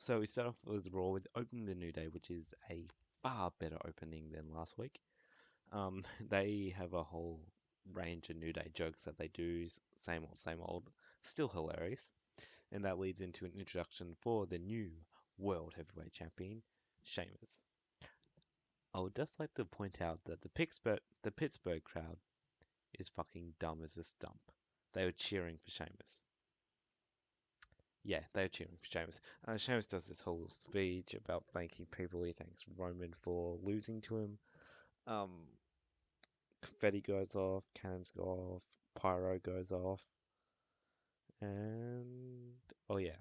So we start off with Raw with opening the New Day, which is a far better opening than last week. They have a whole range of New Day jokes that they do, same old, still hilarious. And that leads into an introduction for the new World Heavyweight Champion, Sheamus. I would just like to point out that the Pittsburgh crowd is fucking dumb as a stump. They were cheering for Sheamus. Yeah, they were cheering for Sheamus. Sheamus does this whole speech about thanking people. He thanks Roman for losing to him. Um, Confetti goes off, cannons go off, pyro goes off, and oh yeah,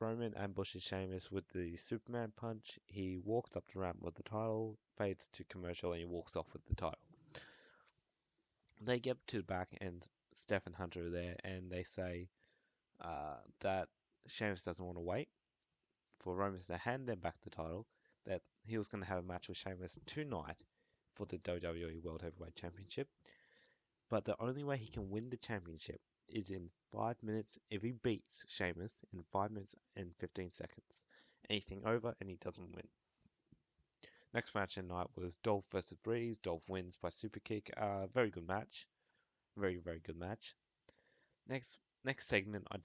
Roman ambushes Sheamus with the Superman punch. He walks up the ramp with the title, fades to commercial, and he walks off with the title. They get to the back, and Steph and Hunter are there, and they say that Sheamus doesn't want to wait for Roman to hand them back the title. That he was going to have a match with Sheamus tonight for the WWE World Heavyweight Championship. But the only way he can win the championship is in 5 minutes if he beats Sheamus in 5 minutes and 15 seconds. Anything over and he doesn't win. Next match in night was Dolph versus Breeze. Dolph wins by super kick. Very good match. Very good match. Next segment, I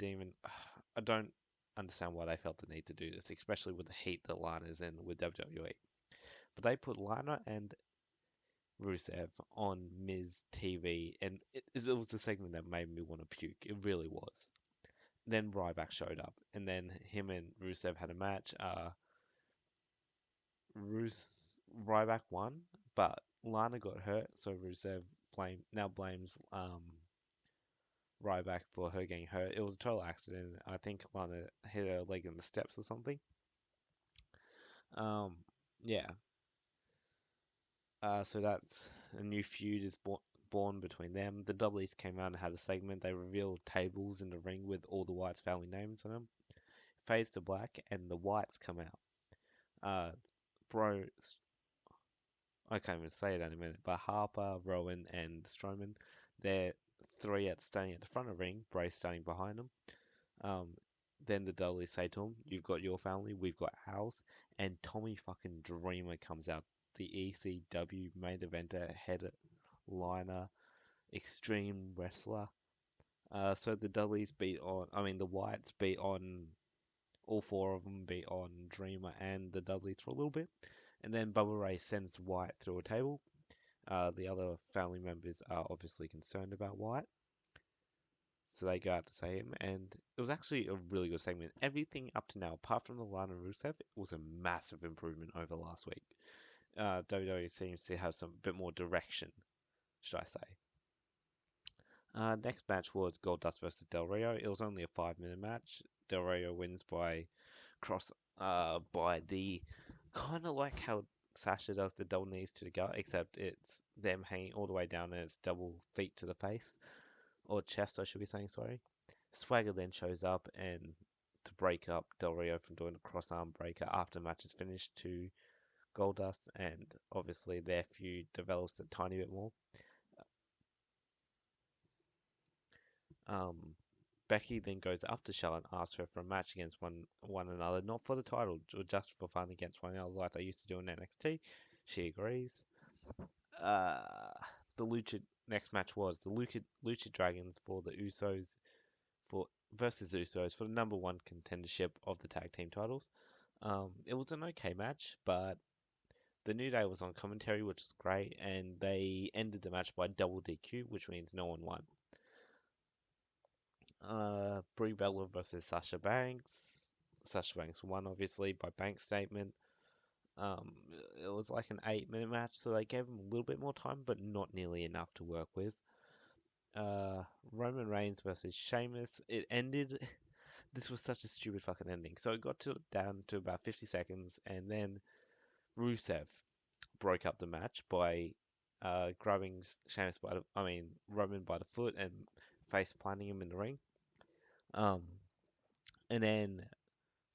don't understand why they felt the need to do this, especially with the heat that Lana's in with WWE. But they put Lana and Rusev on Miz TV, and it was the segment that made me want to puke. It really was. Then Ryback showed up, and then him and Rusev had a match. Ryback won, but Lana got hurt, so Rusev blames Ryback for her getting hurt. It was a total accident. I think Lana hit her leg in the steps or something. Um, yeah. So that's a new feud is born between them. The Dudleys came out and had a segment. They revealed tables in the ring with all the Whites family names on them. Fades to black, and the Whites come out. Uh, bro, I can't even say it in a minute, but Harper, Rowan, and Strowman, they're standing at the front of the ring, Bray standing behind them. Um, then the Dudleys say to him, "You've got your family, we've got ours," and Tommy fucking Dreamer comes out, the ECW main eventer, headliner, extreme wrestler. So the Whites beat on, all four of them beat on Dreamer and the Dudleys for a little bit. And then Bubba Ray sends Wyatt through a table. The other family members are obviously concerned about Wyatt. So they go out to see him, and it was actually a really good segment. Everything up to now, apart from the Lana Rusev, it was a massive improvement over last week. WWE seems to have some bit more direction, should I say. Next match was Goldust versus Del Rio. It was only a 5 minute match. Del Rio wins by the kind of like how Sasha does the double knees to the gut, except it's them hanging all the way down and it's double feet to the face or chest, I should be saying, sorry. Swagger then shows up and to break up Del Rio from doing a cross arm breaker after the match is finished to Goldust, and obviously their feud develops a tiny bit more. Um, Becky then goes up to Charlotte and asks her for a match against one another, not for the title, just for fun against one another like they used to do in NXT. She agrees. Uh, the Lucha next match was the Lucha Dragons for the Usos for versus Usos for the number one contendership of the tag team titles. It was an okay match, but the New Day was on commentary, which was great, and they ended the match by double DQ, which means no one won. Brie Bella versus Sasha Banks. Sasha Banks won, obviously, by bank statement. It was like an 8 minute match, so they gave him a little bit more time, but not nearly enough to work with. Roman Reigns versus Sheamus. It ended. This was such a stupid fucking ending. So it got down to about 50 seconds, and then Rusev broke up the match by grabbing Roman by the foot and face planting him in the ring. Um, and then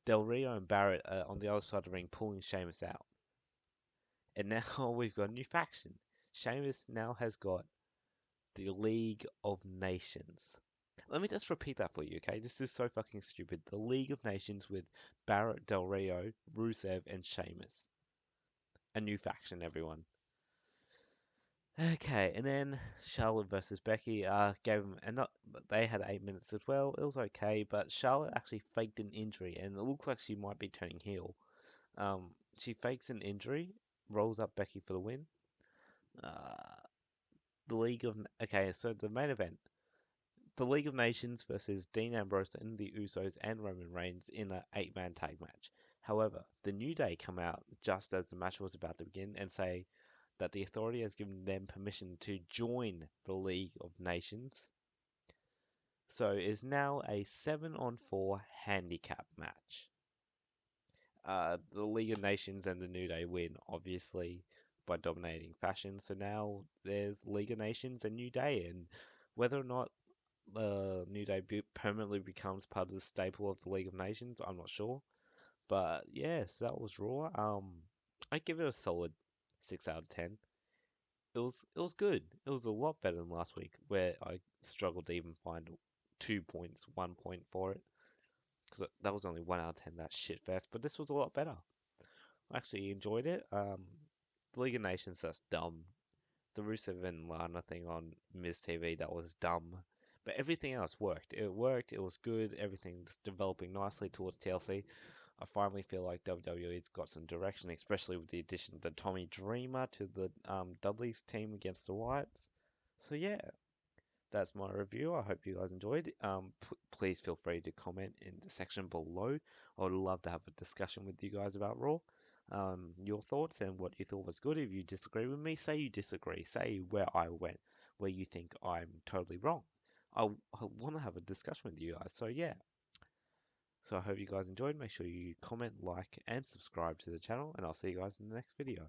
Del Rio and Barrett are on the other side of the ring pulling Sheamus out. And now we've got a new faction. Sheamus now has got the League of Nations. Let me just repeat that for you, okay? This is so fucking stupid. The League of Nations with Barrett, Del Rio, Rusev, and Sheamus. A new faction, everyone. Okay, and then Charlotte versus Becky. Gave them and not. They had 8 minutes as well. It was okay, but Charlotte actually faked an injury, and it looks like she might be turning heel. She fakes an injury, rolls up Becky for the win. Uh, the League of okay, so the main event, the League of Nations versus Dean Ambrose and the Usos and Roman Reigns in an eight-man tag match. However, the New Day come out just as the match was about to begin and say that the Authority has given them permission to join the League of Nations. So it is now a 7-on-4 handicap match. The League of Nations and the New Day win, obviously, by dominating fashion. So now there's League of Nations and New Day, and whether or not New Day permanently becomes part of the staple of the League of Nations, I'm not sure. But yes, that was Raw. I give it a solid 6 out of 10. It was good. It was a lot better than last week, where I struggled to even find 2 points, 1 point for it, because that was only 1 out of 10. That shit fest. But this was a lot better. I actually enjoyed it. The League of Nations, that's dumb. The Rusev and Lana thing on Miz TV, that was dumb. But everything else worked. It worked. It was good. Everything's developing nicely towards TLC. I finally feel like WWE's got some direction, especially with the addition of the Tommy Dreamer to the Dudley's team against the Wyatts. So yeah, that's my review. I hope you guys enjoyed. Please feel free to comment in the section below. I would love to have a discussion with you guys about Raw. Your thoughts and what you thought was good. If you disagree with me, say you disagree. Say where I went, where you think I'm totally wrong. I want to have a discussion with you guys. So yeah. So I hope you guys enjoyed. Make sure you comment, like, and subscribe to the channel, and I'll see you guys in the next video.